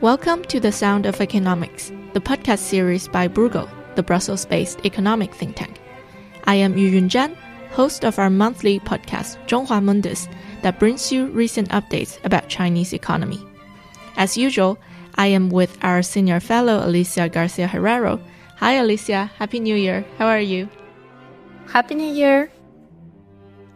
Welcome to The Sound of Economics, the podcast series by Bruegel, the Brussels-based economic think tank. I am Yu Yunzhan, host of our monthly podcast, Zhonghua Mundus, that brings you recent updates about Chinese economy. As usual, I am with our senior fellow, Alicia Garcia Herrero. Hi, Alicia. Happy New Year. How are you? Happy New Year.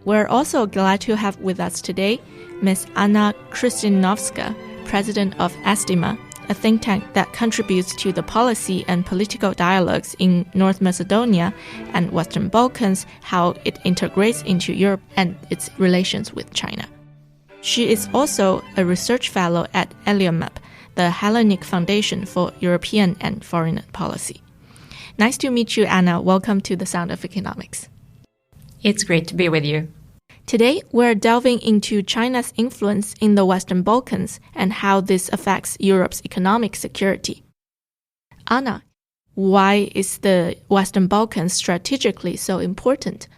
We're also glad to have with us today Ms. Anna Krystianowska, president of Estima, a think tank that contributes to the policy and political dialogues in North Macedonia and Western Balkans, how it integrates into Europe and its relations with China. She is also a research fellow at ELIOMAP, the Hellenic Foundation for European and Foreign Policy. Nice to meet you, Anna. Welcome to The Sound of Economics. It's great to be with you. Today, we're delving into China's influence in the Western Balkans and how this affects Europe's economic security. Anna, why is the Western Balkans strategically so important?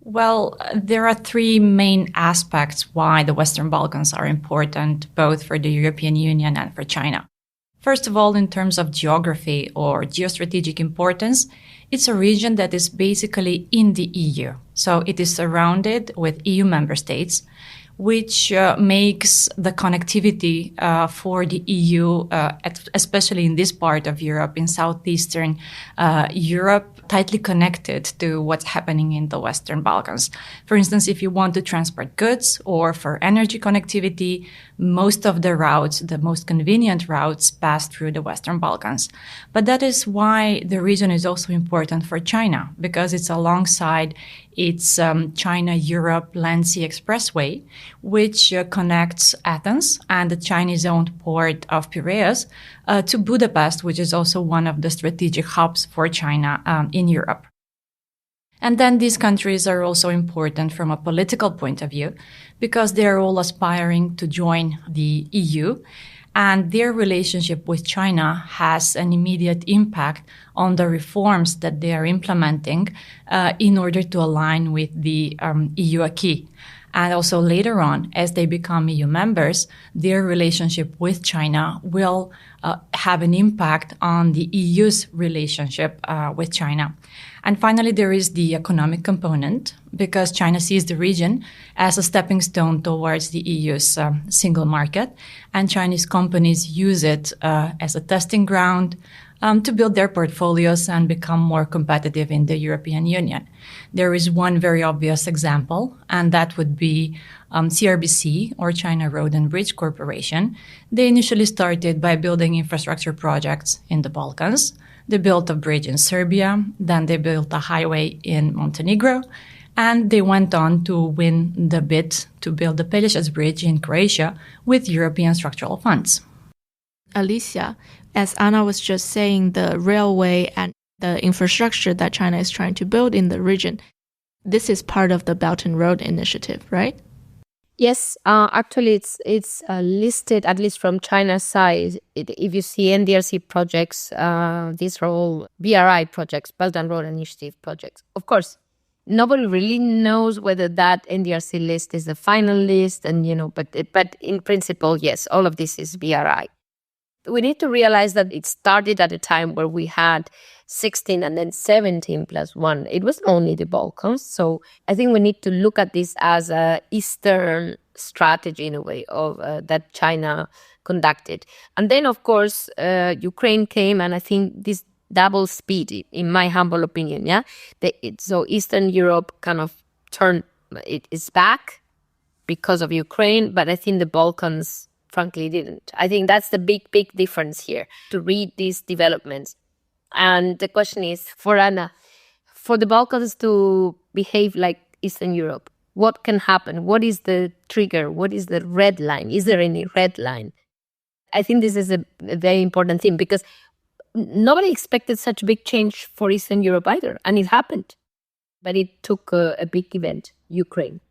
Well, there are three main aspects why the Western Balkans are important, both for the European Union and for China. First of all, in terms of geography or geostrategic importance, it's a region that is basically in the EU. So it is surrounded with EU member states, which makes the connectivity for the EU, especially in this part of Europe, in southeastern Europe, tightly connected to what's happening in the Western Balkans. For instance, if you want to transport goods or for energy connectivity, most of the routes, the most convenient routes, pass through the Western Balkans. But that is why the region is also important for China, because it's alongside its China-Europe Land Sea Expressway, which connects Athens and the Chinese-owned port of Piraeus to Budapest, which is also one of the strategic hubs for China in Europe. And then these countries are also important from a political point of view because they are all aspiring to join the EU, and their relationship with China has an immediate impact on the reforms that they are implementing in order to align with the EU acquis. And also later on, as they become EU members, their relationship with China will have an impact on the EU's relationship with China. And finally, there is the economic component, because China sees the region as a stepping stone towards the EU's single market, and Chinese companies use it as a testing ground to build their portfolios and become more competitive in the European Union. There is one very obvious example, and that would be CRBC, or China Road and Bridge Corporation. They initially started by building infrastructure projects in the Balkans. They built a bridge in Serbia, then they built a highway in Montenegro, and they went on to win the bid to build the Pelješac Bridge in Croatia with European structural funds. Alicia, as Anna was just saying, the railway and the infrastructure that China is trying to build in the region, this is part of the Belt and Road Initiative, right? Yes, actually it's listed, at least from China's side. If you see NDRC projects, these are all BRI projects, Belt and Road Initiative projects. Of course, nobody really knows whether that NDRC list is the final list, and but in principle, yes, all of this is BRI. We need to realize that it started at a time where we had 16 and then 17 plus 1. It was only the Balkans. So I think we need to look at this as an Eastern strategy in a way of that China conducted. And then, of course, Ukraine came, and I think this double speed, in my humble opinion, so Eastern Europe kind of turned, it is back because of Ukraine, but I think the Balkans frankly didn't. I think that's the big difference here, to read these developments. And the question is, for Anna, for the Balkans to behave like Eastern Europe, what can happen? What is the trigger? What is the red line? Is there any red line? I think this is a very important thing, because nobody expected such a big change for Eastern Europe either, and it happened. But it took a big event, Ukraine.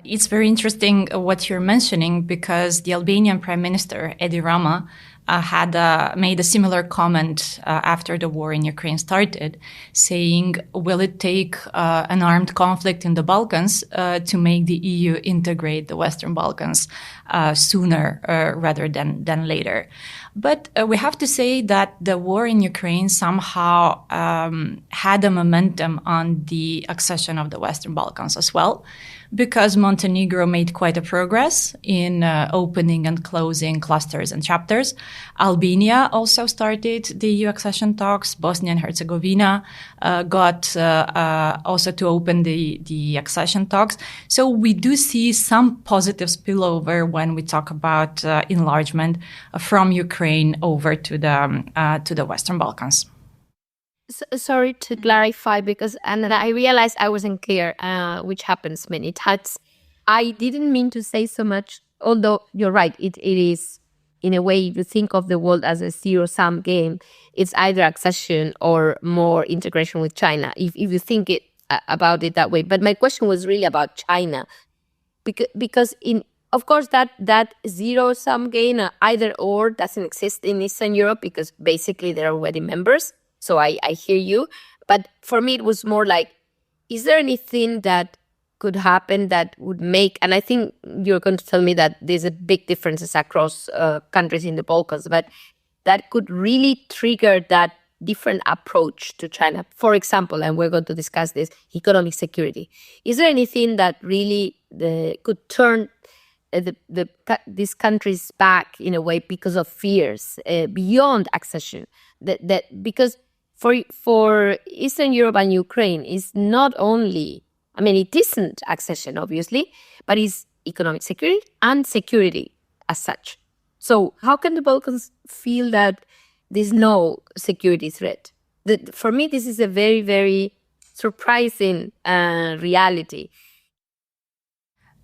It's very interesting what you're mentioning, because the Albanian Prime Minister, Edi Rama, had made a similar comment after the war in Ukraine started, saying, will it take an armed conflict in the Balkans to make the EU integrate the Western Balkans sooner rather than later? But we have to say that the war in Ukraine somehow had a momentum on the accession of the Western Balkans as well, because Montenegro made quite a progress in opening and closing clusters and chapters. Albania also started the EU accession talks. Bosnia and Herzegovina got also to open the accession talks. So we do see some positive spillover when we talk about enlargement from Ukraine over to the Western Balkans. Sorry to clarify, because and I realized I wasn't clear, which happens many times. I didn't mean to say so much, although you're right, it is, in a way, if you think of the world as a zero-sum game, it's either accession or more integration with China, if you think about it that way. But my question was really about China, because of course, that zero-sum game, either or, doesn't exist in Eastern Europe, because basically they're already members. So I hear you. But for me, it was more like, is there anything that could happen that would make, and I think you're going to tell me that there's a big differences across countries in the Balkans, but that could really trigger that different approach to China. For example, and we're going to discuss this, economic security. Is there anything that really could turn these countries back in a way because of fears beyond accession? Because for Eastern Europe and Ukraine, is not only, I mean, it isn't accession, obviously, but it's economic security and security as such. So how can the Balkans feel that there's no security threat? For me, this is a very, very surprising reality.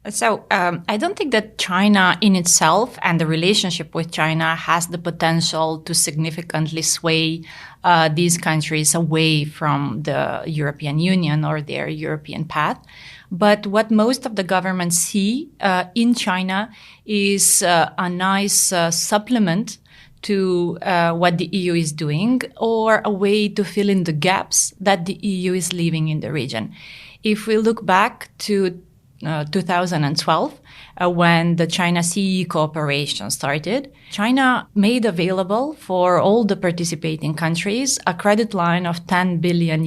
So I don't think that China in itself and the relationship with China has the potential to significantly sway these countries away from the European Union or their European path. But what most of the governments see in China is a nice supplement to what the EU is doing, or a way to fill in the gaps that the EU is leaving in the region. If we look back to 2012, when the China-CE cooperation started, China made available for all the participating countries a credit line of $10 billion.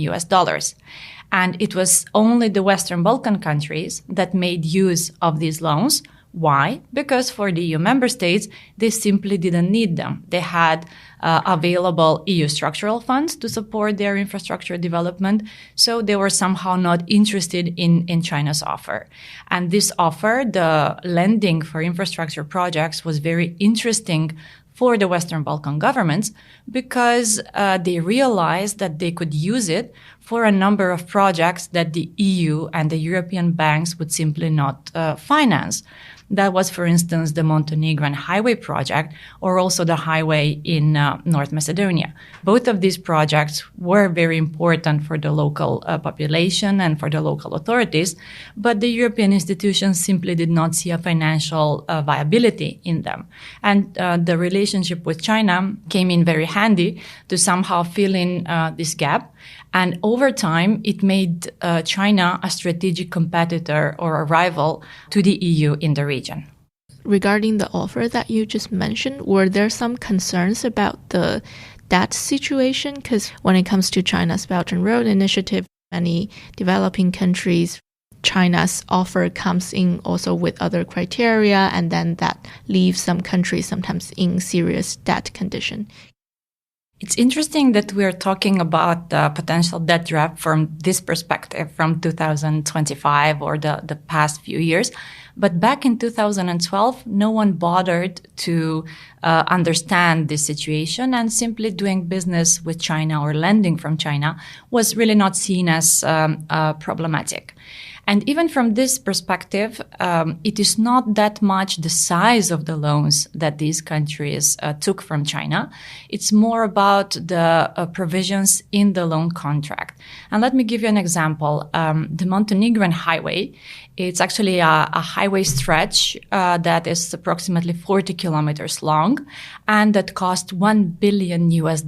And it was only the Western Balkan countries that made use of these loans. Why? Because for the EU member states, they simply didn't need them. They had available EU structural funds to support their infrastructure development, so they were somehow not interested in China's offer. And this offer, the lending for infrastructure projects, was very interesting for the Western Balkan governments because they realized that they could use it for a number of projects that the EU and the European banks would simply not finance. That was, for instance, the Montenegrin highway project, or also the highway in North Macedonia. Both of these projects were very important for the local population and for the local authorities, but the European institutions simply did not see a financial viability in them. And the relationship with China came in very handy to somehow fill in this gap. And over time, it made China a strategic competitor or a rival to the EU in the region. Regarding the offer that you just mentioned, were there some concerns about the debt situation? Because when it comes to China's Belt and Road Initiative, many developing countries, China's offer comes in also with other criteria, and then that leaves some countries sometimes in serious debt condition. It's interesting that we're talking about the potential debt trap from this perspective, from 2025 or the past few years. But back in 2012, no one bothered to understand this situation, and simply doing business with China or lending from China was really not seen as problematic. And even from this perspective, it is not that much the size of the loans that these countries took from China. It's more about the provisions in the loan contract. And let me give you an example. The Montenegrin highway, it's actually a highway stretch that is approximately 40 kilometers long and that cost $1 billion US.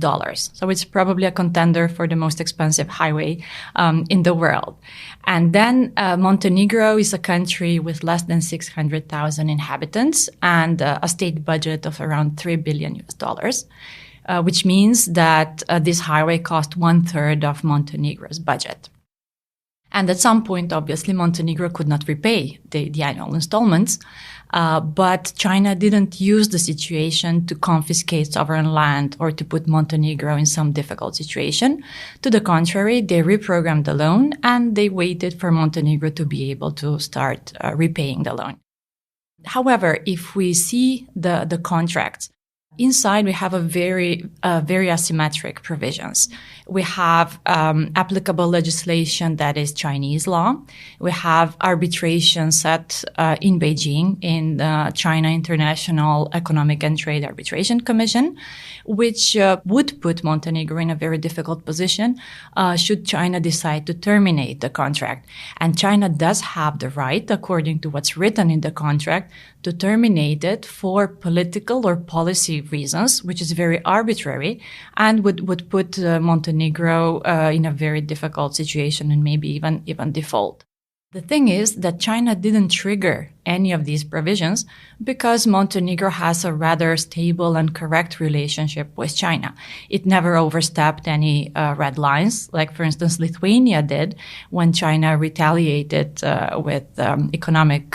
So it's probably a contender for the most expensive highway in the world. And then Montenegro is a country with less than 600,000 inhabitants and a state budget of around $3 billion US, which means that this highway cost 1/3 of Montenegro's budget. And at some point, obviously, Montenegro could not repay the annual installments, but China didn't use the situation to confiscate sovereign land or to put Montenegro in some difficult situation. To the contrary, they reprogrammed the loan and they waited for Montenegro to be able to start repaying the loan. However, if we see the contracts, inside, we have a very asymmetric provisions. We have applicable legislation that is Chinese law. We have arbitration set in Beijing in the China International Economic and Trade Arbitration Commission, which would put Montenegro in a very difficult position should China decide to terminate the contract. And China does have the right, according to what's written in the contract, to terminate it for political or policy reasons, which is very arbitrary and would put Montenegro in a very difficult situation and maybe even default. The thing is that China didn't trigger any of these provisions because Montenegro has a rather stable and correct relationship with China. It never overstepped any red lines, like, for instance, Lithuania did when China retaliated with economic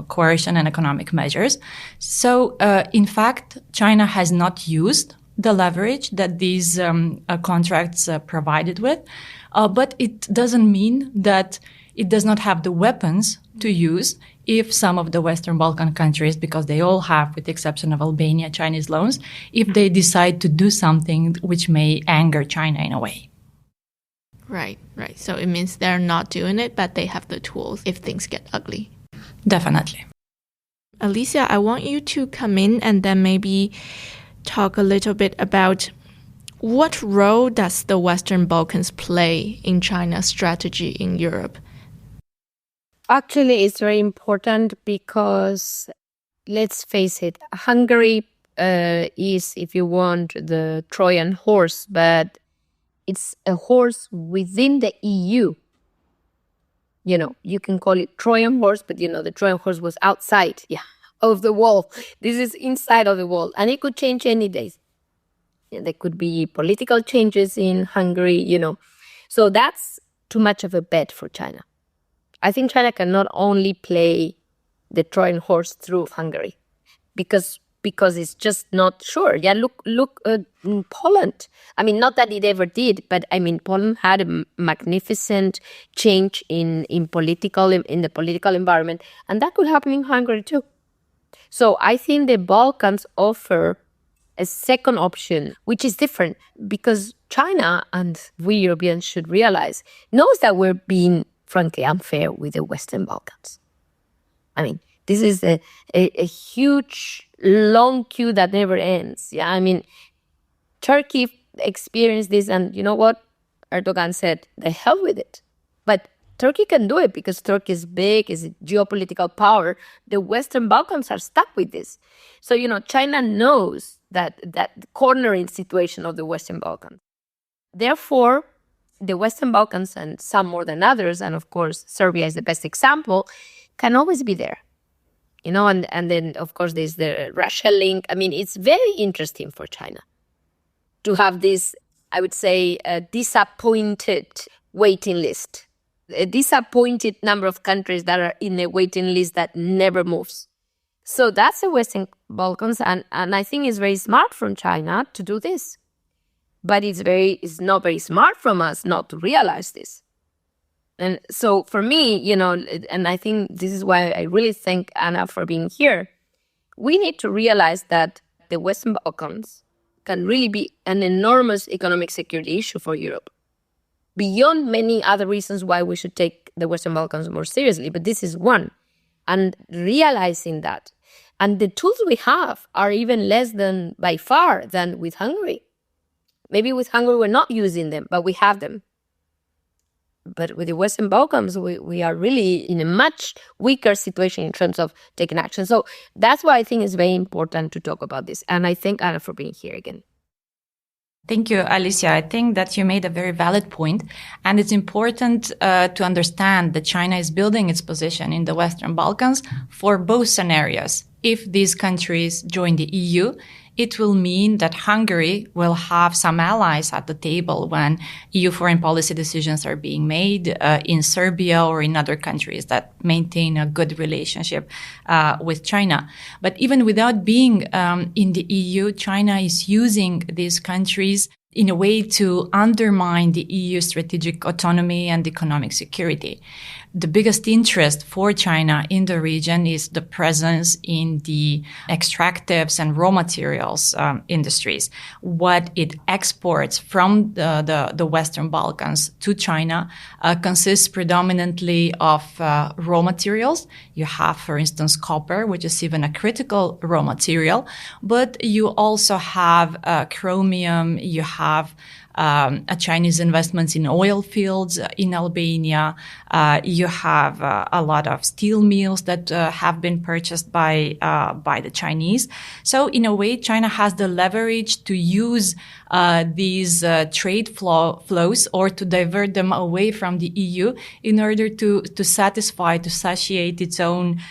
coercion and economic measures. So, in fact, China has not used the leverage that these contracts provided with, but it doesn't mean that it does not have the weapons to use if some of the Western Balkan countries, because they all have, with the exception of Albania, Chinese loans, if they decide to do something which may anger China in a way. Right. So it means they're not doing it, but they have the tools if things get ugly. Definitely. Alicia, I want you to come in and then maybe talk a little bit about what role does the Western Balkans play in China's strategy in Europe? Actually, it's very important because, let's face it, Hungary is, if you want, the Trojan horse, but it's a horse within the EU. You know, you can call it Trojan horse, but the Trojan horse was outside of the wall. This is inside of the wall, and it could change any day. There could be political changes in Hungary, So that's too much of a bet for China. I think China can not only play the Trojan horse through Hungary because it's just not sure. Yeah, look Poland. I mean, not that it ever did, but I mean, Poland had a magnificent change in the political environment, and that could happen in Hungary too. So I think the Balkans offer a second option, which is different, because China, and we Europeans should realize, knows that we're being frankly unfair with the Western Balkans. I mean, this is a huge, long queue that never ends. Yeah, I mean, Turkey experienced this, and you know what? Erdogan said, the hell with it. But Turkey can do it because Turkey is big, is a geopolitical power. The Western Balkans are stuck with this. So, China knows that cornering situation of the Western Balkans. Therefore, the Western Balkans, and some more than others, and of course, Serbia is the best example, can always be there. And then, of course, there's the Russia link. I mean, it's very interesting for China to have this, I would say, a disappointed waiting list. A disappointed number of countries that are in a waiting list that never moves. So that's the Western Balkans, and I think it's very smart from China to do this. But it's not very smart from us not to realize this. And so for me, and I think this is why I really thank Anna for being here, we need to realize that the Western Balkans can really be an enormous economic security issue for Europe. Beyond many other reasons why we should take the Western Balkans more seriously, but this is one. And realizing that. And the tools we have are even less than, by far, than with Hungary. Maybe with Hungary we're not using them, but we have them. But with the Western Balkans, we are really in a much weaker situation in terms of taking action. So that's why I think it's very important to talk about this. And I thank Anna for being here again. Thank you, Alicia. I think that you made a very valid point, and it's important to understand that China is building its position in the Western Balkans for both scenarios. If these countries join the EU, it will mean that Hungary will have some allies at the table when EU foreign policy decisions are being made in Serbia or in other countries that maintain a good relationship with China. But even without being in the EU, China is using these countries in a way to undermine the EU strategic autonomy and economic security. The biggest interest for China in the region is the presence in the extractives and raw materials industries. What it exports from the Western Balkans to China consists predominantly of raw materials. You have, for instance, copper, which is even a critical raw material, but you also have chromium, you have Chinese investments in oil fields in Albania. You have a lot of steel mills that have been purchased by the Chinese. So in a way, China has the leverage to use these trade flows or to divert them away from the EU in order to satiate its own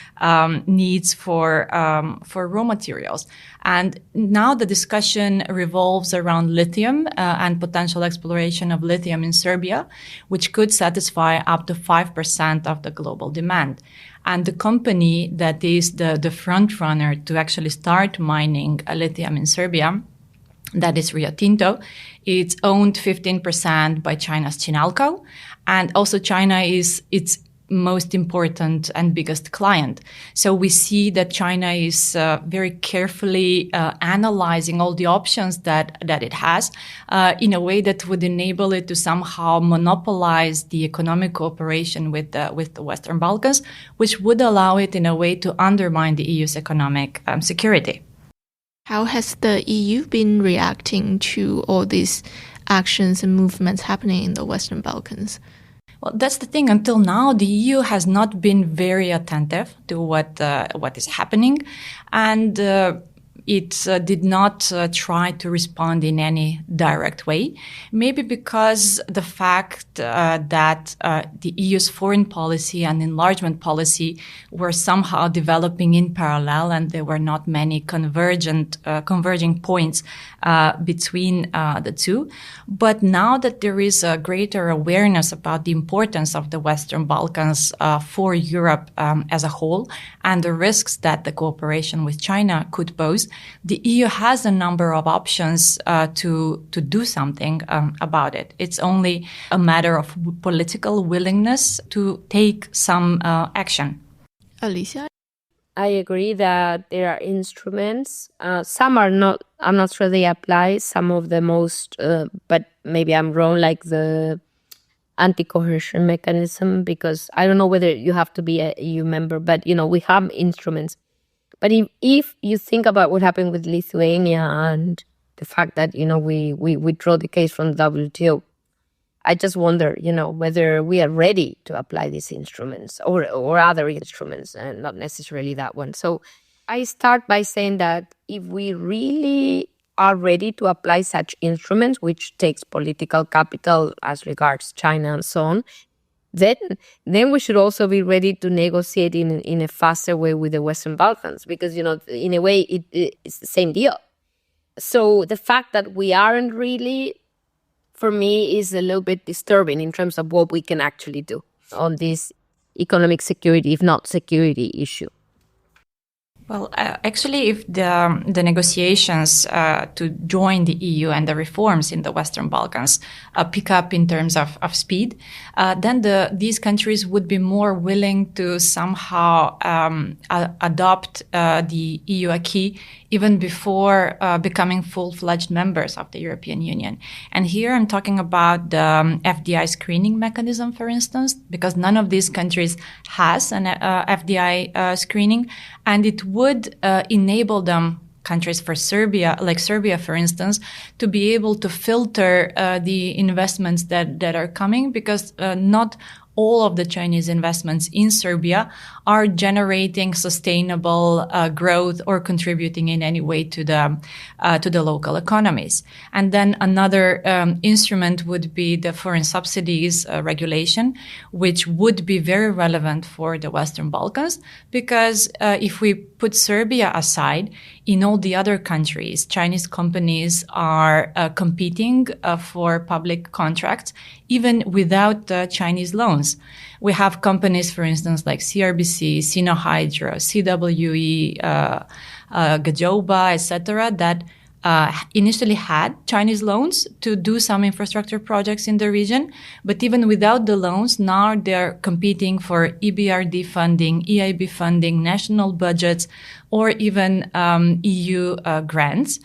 needs for raw materials. And now the discussion revolves around lithium and potential exploration of lithium in Serbia, which could satisfy up to 5% of the global demand. And the company that is the front runner to actually start mining lithium in Serbia, that is Rio Tinto, it's owned 15% by China's Chinalco. And also China is its most important and biggest client. So we see that China is very carefully analyzing all the options that it has in a way that would enable it to somehow monopolize the economic cooperation with the Western Balkans, which would allow it in a way to undermine the EU's economic security. How has the EU been reacting to all these actions and movements happening in the Western Balkans? Well, that's the thing. Until now, the EU has not been very attentive to what is happening, and it did not try to respond in any direct way. Maybe because the fact that the EU's foreign policy and enlargement policy were somehow developing in parallel, and there were not many converging points between the two. But now that there is a greater awareness about the importance of the Western Balkans for Europe as a whole and the risks that the cooperation with China could pose, the EU has a number of options to do something about it. It's only a matter of political willingness to take some action. Alicia? I agree that there are instruments. Some are not, I'm not sure they apply. Some of the most, but maybe I'm wrong, like the anti-coercion mechanism, because I don't know whether you have to be a EU member, but, we have instruments. But if you think about what happened with Lithuania and the fact that, we withdraw the case from the WTO, I just wonder, whether we are ready to apply these instruments or other instruments, and not necessarily that one. So I start by saying that if we really are ready to apply such instruments, which takes political capital as regards China and so on, then we should also be ready to negotiate in a faster way with the Western Balkans, because, in a way, it's the same deal. So the fact that we aren't really, for me, is a little bit disturbing in terms of what we can actually do on this economic security, if not security issue. Well, actually, if the negotiations to join the EU and the reforms in the Western Balkans pick up in terms of speed, then these countries would be more willing to somehow adopt the EU acquis even before becoming full-fledged members of the European Union. And here I'm talking about the FDI screening mechanism, for instance, because none of these countries has an FDI screening, and it would enable them countries for Serbia, like Serbia, for instance, to be able to filter the investments that are coming, because not all of the Chinese investments in Serbia are generating sustainable growth or contributing in any way to the local economies. And then another instrument would be the foreign subsidies regulation, which would be very relevant for the Western Balkans, because if we put Serbia aside, in all the other countries, Chinese companies are competing for public contracts, even without Chinese loans. We have companies, for instance, like CRBC, Sinohydro, CWE, Gajoba, etc., that initially had Chinese loans to do some infrastructure projects in the region. But even without the loans, now they're competing for EBRD funding, EIB funding, national budgets, or even EU grants.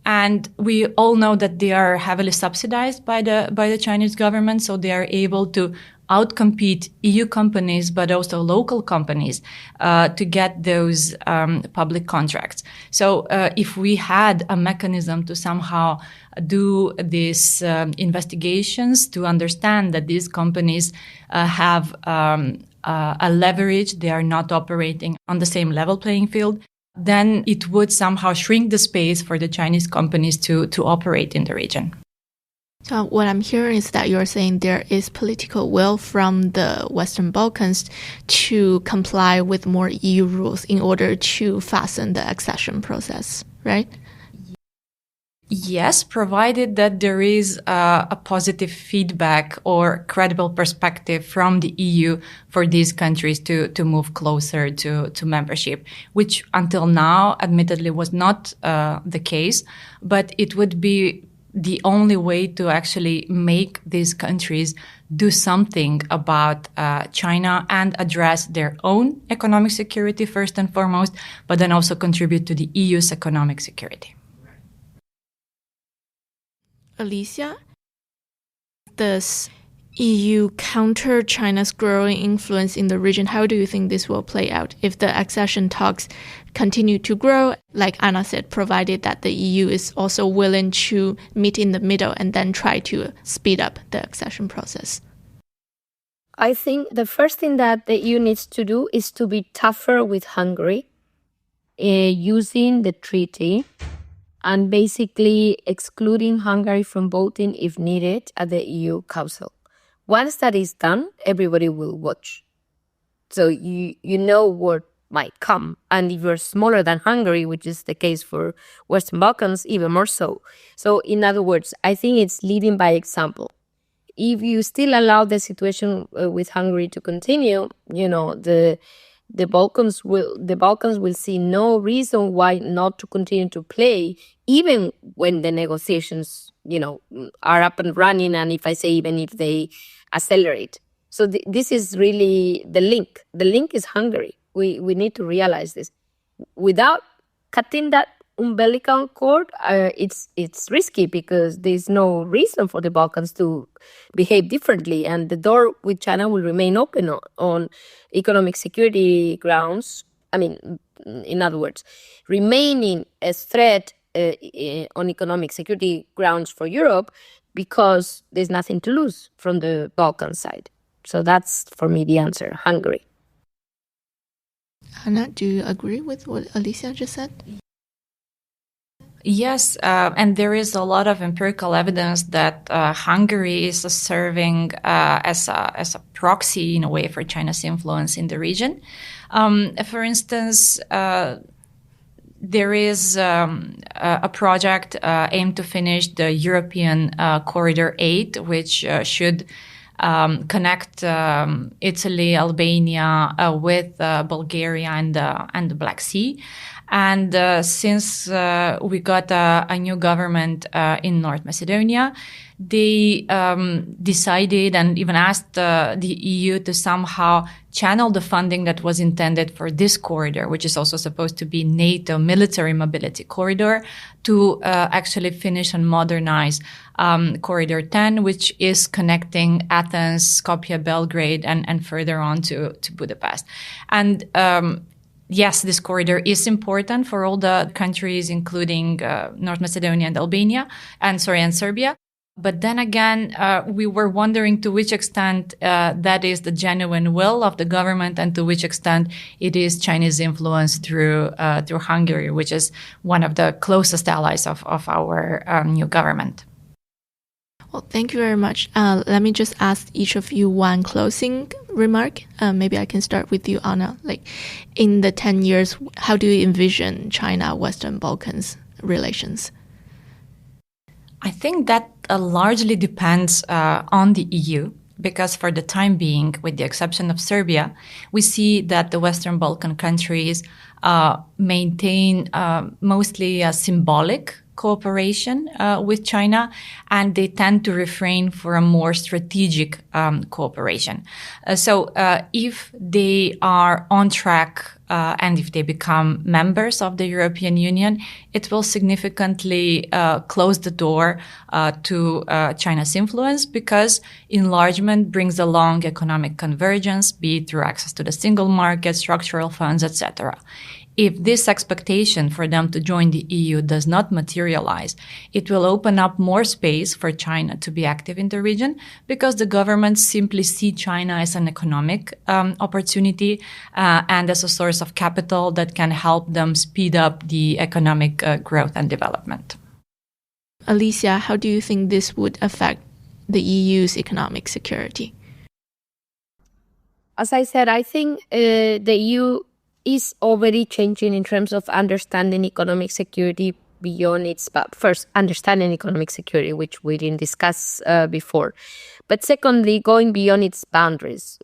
And we all know that they are heavily subsidized by the Chinese government, so they are able to outcompete EU companies, but also local companies, to get those public contracts. So if we had a mechanism to somehow do these investigations to understand that these companies have a leverage, they are not operating on the same level playing field, then it would somehow shrink the space for the Chinese companies to operate in the region. So what I'm hearing is that you're saying there is political will from the Western Balkans to comply with more EU rules in order to fasten the accession process, right? Yes, provided that there is a positive feedback or credible perspective from the EU for these countries to move closer to membership, which until now, admittedly, was not the case, but it would be the only way to actually make these countries do something about China and address their own economic security first and foremost, but then also contribute to the EU's economic security. Alicia, does EU counter China's growing influence in the region? How do you think this will play out if the accession talks continue to grow? Like Anna said, provided that the EU is also willing to meet in the middle and then try to speed up the accession process. I think the first thing that the EU needs to do is to be tougher with Hungary, using the treaty and basically excluding Hungary from voting if needed at the EU Council. Once that is done, everybody will watch. So you know what might come. And if you're smaller than Hungary, which is the case for Western Balkans, even more so. So in other words, I think it's leading by example. If you still allow the situation with Hungary to continue, the Balkans will see no reason why not to continue to play, even when the negotiations, are up and running. And if I say even if they accelerate. So this is really the link. The link is Hungary. We need to realize this. Without cutting that umbilical cord, it's risky because there's no reason for the Balkans to behave differently, and the door with China will remain open on economic security grounds. I mean, in other words, remaining a threat on economic security grounds for Europe, because there's nothing to lose from the Balkan side. So that's, for me, the answer, Hungary. Anna, do you agree with what Alicia just said? Yes, and there is a lot of empirical evidence that Hungary is serving as a proxy, in a way, for China's influence in the region. For instance, there is a project aimed to finish the European Corridor 8, which should connect Italy, Albania with Bulgaria and the Black Sea. And since we got a new government in North Macedonia, they decided and even asked the EU to somehow channel the funding that was intended for this corridor, which is also supposed to be NATO military mobility corridor, to actually finish and modernize Corridor 10, which is connecting Athens, Skopje, Belgrade, and further on to Budapest. And yes, this corridor is important for all the countries, including North Macedonia and Albania, and Serbia. But then again, we were wondering to which extent that is the genuine will of the government, and to which extent it is Chinese influence through Hungary, which is one of the closest allies of our new government. Well, thank you very much. Let me just ask each of you one closing remark. Maybe I can start with you, Anna. Like, in the 10 years, how do you envision China-Western Balkans relations? I think that largely depends on the EU, because for the time being, with the exception of Serbia, we see that the Western Balkan countries maintain mostly a symbolic cooperation with China, and they tend to refrain for a more strategic cooperation. So if they are on track and if they become members of the European Union, it will significantly close the door to China's influence, because enlargement brings along economic convergence, be it through access to the single market, structural funds, etc. If this expectation for them to join the EU does not materialize, it will open up more space for China to be active in the region, because the governments simply see China as an economic opportunity and as a source of capital that can help them speed up the economic growth and development. Alicia, how do you think this would affect the EU's economic security? As I said, I think the EU is already changing in terms of understanding economic security beyond its, first, understanding economic security, which we didn't discuss before. But secondly, going beyond its boundaries.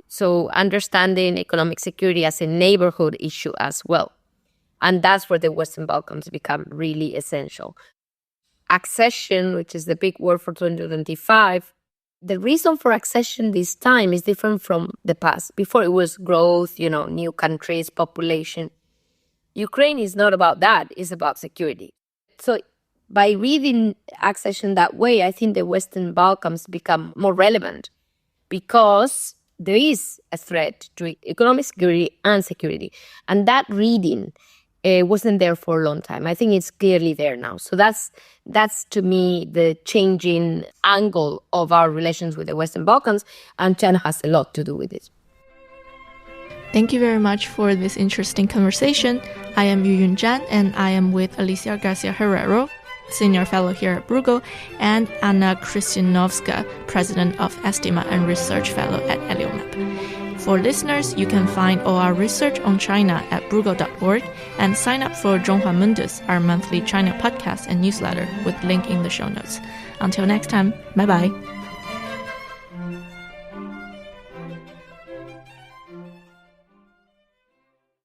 So understanding economic security as a neighborhood issue as well. And that's where the Western Balkans become really essential. Accession, which is the big word for 2025, the reason for accession this time is different from the past. Before it was growth, new countries, population. Ukraine is not about that, it's about security. So by reading accession that way, I think the Western Balkans become more relevant, because there is a threat to economic security and security. And that reading wasn't there for a long time. I think it's clearly there now. So that's to me the changing angle of our relations with the Western Balkans, and China has a lot to do with it. Thank you very much for this interesting conversation. I am Yuyun Zhan, and I am with Alicia Garcia Herrero, Senior Fellow here at Bruegel, and Anna Kristianovska, President of Estima and Research Fellow at Eliomap. For listeners, you can find all our research on China at bruegel.org and sign up for Zhonghua Mundus, our monthly China podcast and newsletter, with link in the show notes. Until next time, bye-bye.